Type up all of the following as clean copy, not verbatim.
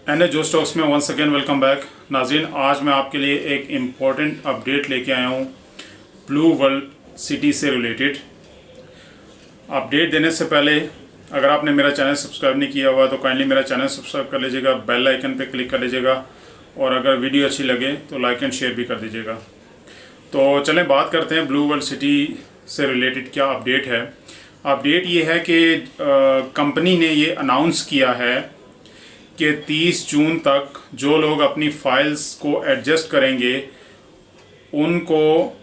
N जो stocks में once again welcome back. नाज़रीन, आज मैं आपके लिए एक इम्पॉर्टेंट अपडेट लेके आया हूँ ब्लू वर्ल्ड सिटी से रिलेटेड। अपडेट देने से पहले अगर आपने मेरा चैनल सब्सक्राइब नहीं किया हुआ तो काइंडली मेरा चैनल सब्सक्राइब कर लीजिएगा, बेल आइकन पे क्लिक कर लीजिएगा और अगर वीडियो अच्छी लगे तो लाइक एंड शेयर भी कर दीजिएगा। तो चलें बात करते हैं ब्लू वर्ल्ड सिटी से रिलेटेड क्या अपडेट है। अपडेट ये है कि कंपनी ने ये अनाउंस किया है कि 30 जून तक जो लोग अपनी फाइल्स को एडजस्ट करेंगे उनको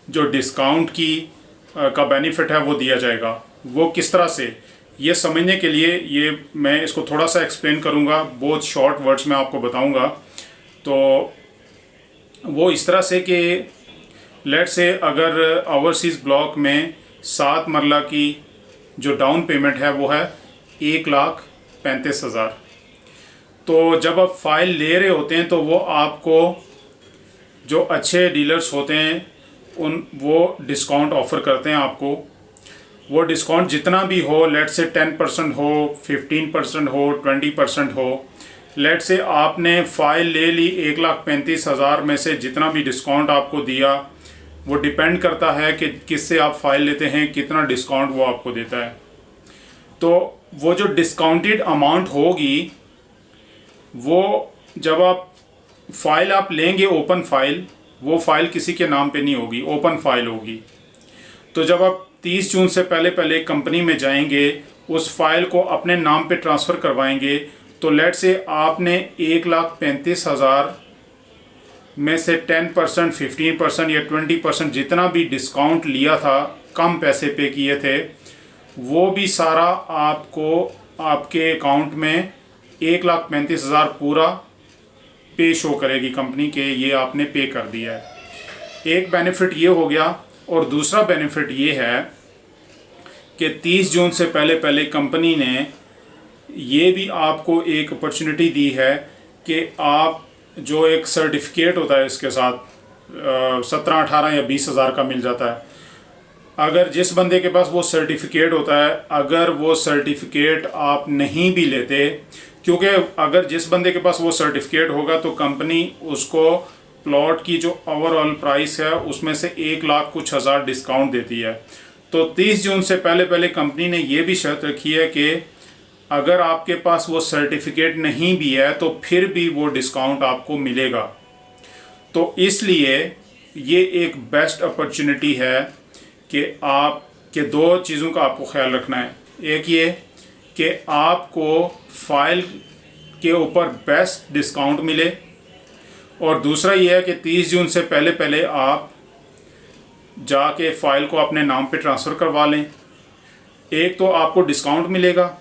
जो डिस्काउंट का बेनिफिट है वो दिया जाएगा। वो किस तरह से, ये समझने के लिए ये मैं इसको थोड़ा सा एक्सप्लेन करूँगा, बहुत शॉर्ट वर्ड्स में आपको बताऊँगा। तो वो इस तरह से कि लेट से अगर ओवरसीज़ ब्लॉक में 7 मरला की जो डाउन पेमेंट है वो है 1,35,000। तो जब आप फाइल ले रहे होते हैं तो वो आपको जो अच्छे डीलर्स होते हैं वो डिस्काउंट ऑफ़र करते हैं आपको। वो डिस्काउंट जितना भी हो, लेट से 10% हो, 15% हो, 20% हो। लेट से आपने फ़ाइल ले ली 1,35,000 में से जितना भी डिस्काउंट आपको दिया वो डिपेंड करता है कि किससे आप फ़ाइल लेते हैं, कितना डिस्काउंट वो आपको देता है। तो वो जो डिस्काउंटेड अमाउंट होगी वो जब फ़ाइल आप लेंगे ओपन फ़ाइल, वो फ़ाइल किसी के नाम पे नहीं होगी, ओपन फ़ाइल होगी। तो जब आप 30 जून से पहले कंपनी में जाएंगे, उस फ़ाइल को अपने नाम पे ट्रांसफ़र करवाएंगे, तो लेट से आपने 1,35,000 में से 10%, 15% या 20% जितना भी डिस्काउंट लिया था, कम पैसे पे किए थे, वो भी सारा आपको आपके अकाउंट में 1,35,000 पूरा पे शो करेगी कंपनी के ये आपने पे कर दिया है। एक बेनिफिट ये हो गया। और दूसरा बेनिफिट ये है कि 30 जून से पहले कंपनी ने ये भी आपको एक अपॉर्चुनिटी दी है कि आप जो एक सर्टिफिकेट होता है इसके साथ 17, 18 या 20,000 का मिल जाता है। अगर जिस बंदे के पास वो सर्टिफिकेट होता है, अगर वो सर्टिफिकेट आप नहीं भी लेते, क्योंकि अगर जिस बंदे के पास वो सर्टिफिकेट होगा तो कंपनी उसको प्लॉट की जो ओवरऑल प्राइस है उसमें से 1,00,000 कुछ हज़ार डिस्काउंट देती है। तो 30 जून से पहले कंपनी ने ये भी शर्त रखी है कि अगर आपके पास वो सर्टिफिकेट नहीं भी है तो फिर भी वो डिस्काउंट आपको मिलेगा। तो इसलिए ये एक बेस्ट अपॉर्चुनिटी है कि आपके दो चीज़ों का आपको ख्याल रखना है। एक ये कि आपको फ़ाइल के ऊपर बेस्ट डिस्काउंट मिले, और दूसरा ये है कि 30 जून से पहले आप जाके फ़ाइल को अपने नाम पे ट्रांसफ़र करवा लें। एक तो आपको डिस्काउंट मिलेगा,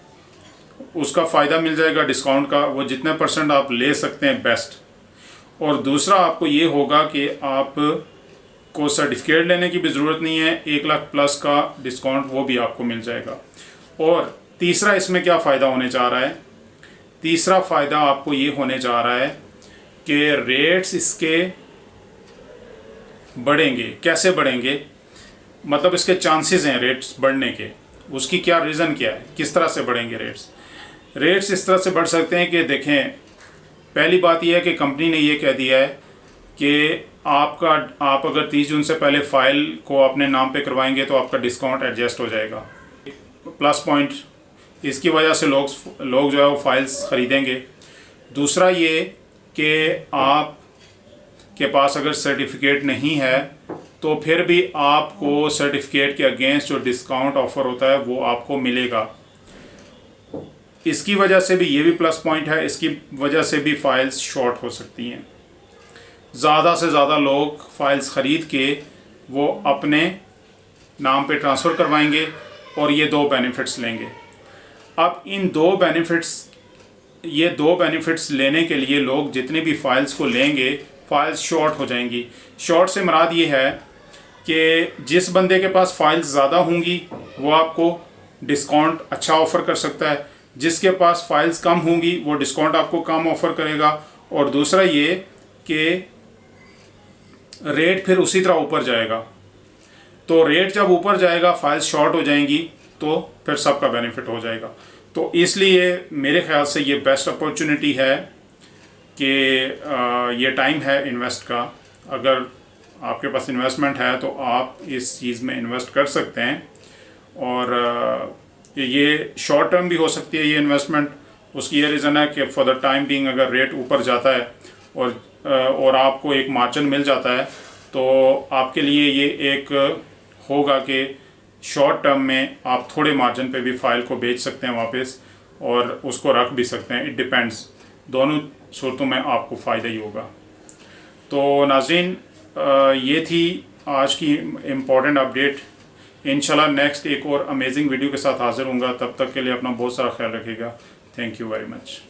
उसका फ़ायदा मिल जाएगा डिस्काउंट का, वो जितने % आप ले सकते हैं बेस्ट। और दूसरा आपको ये होगा कि आप को सर्टिफिकेट लेने की भी ज़रूरत नहीं है, 1,00,000 प्लस का डिस्काउंट वो भी आपको मिल जाएगा। और तीसरा इसमें क्या फ़ायदा होने जा रहा है, तीसरा फ़ायदा आपको ये होने जा रहा है कि रेट्स इसके बढ़ेंगे। कैसे बढ़ेंगे, मतलब इसके चांसेस हैं रेट्स बढ़ने के, उसकी क्या रीज़न क्या है, किस तरह से बढ़ेंगे रेट्स इस तरह से बढ़ सकते हैं कि देखें, पहली बात यह है कि कंपनी ने ये कह दिया है कि आप अगर 30 जून से पहले फ़ाइल को अपने नाम पे करवाएंगे तो आपका डिस्काउंट एडजस्ट हो जाएगा। प्लस पॉइंट, इसकी वजह से लोग जो है वो फाइल्स ख़रीदेंगे। दूसरा ये कि आप के पास अगर सर्टिफिकेट नहीं है तो फिर भी आपको सर्टिफिकेट के अगेंस्ट जो डिस्काउंट ऑफ़र होता है वो आपको मिलेगा। इसकी वजह से भी ये भी प्लस पॉइंट है, इसकी वजह से भी फ़ाइल्स शॉर्ट हो सकती हैं। ज़्यादा से ज़्यादा लोग फ़ाइल्स ख़रीद के वो अपने नाम पे ट्रांसफ़र करवाएंगे और ये दो बेनिफिट्स लेंगे। अब ये दो बेनिफिट्स लेने के लिए लोग जितने भी फ़ाइल्स को लेंगे, फ़ाइल्स शॉर्ट हो जाएंगी। शॉर्ट से मुराद ये है कि जिस बंदे के पास फ़ाइल्स ज़्यादा होंगी वो आपको डिस्काउंट अच्छा ऑफ़र कर सकता है, जिसके पास फ़ाइल्स कम होंगी वो डिस्काउंट आपको कम ऑफ़र करेगा। और दूसरा ये कि रेट फिर उसी तरह ऊपर जाएगा। तो रेट जब ऊपर जाएगा, फ़ाइल्स शॉर्ट हो जाएंगी, तो फिर सबका बेनिफिट हो जाएगा। तो इसलिए मेरे ख्याल से ये बेस्ट अपॉर्चुनिटी है कि ये टाइम है इन्वेस्ट का। अगर आपके पास इन्वेस्टमेंट है तो आप इस चीज़ में इन्वेस्ट कर सकते हैं। और ये शॉर्ट टर्म भी हो सकती है ये इन्वेस्टमेंट। उसकी ये रीज़न है कि फॉर द टाइम बीइंग अगर रेट ऊपर जाता है और आपको एक मार्जिन मिल जाता है तो आपके लिए ये एक होगा कि शॉर्ट टर्म में आप थोड़े मार्जिन पे भी फाइल को बेच सकते हैं वापस, और उसको रख भी सकते हैं। इट डिपेंड्स, दोनों सूरतों में आपको फ़ायदा ही होगा। तो नाज़रीन, ये थी आज की इम्पोर्टेंट अपडेट। इंशाल्लाह नेक्स्ट एक और अमेजिंग वीडियो के साथ हाज़िर होऊंगा। तब तक के लिए अपना बहुत सारा ख्याल रखिएगा। Thank you very much.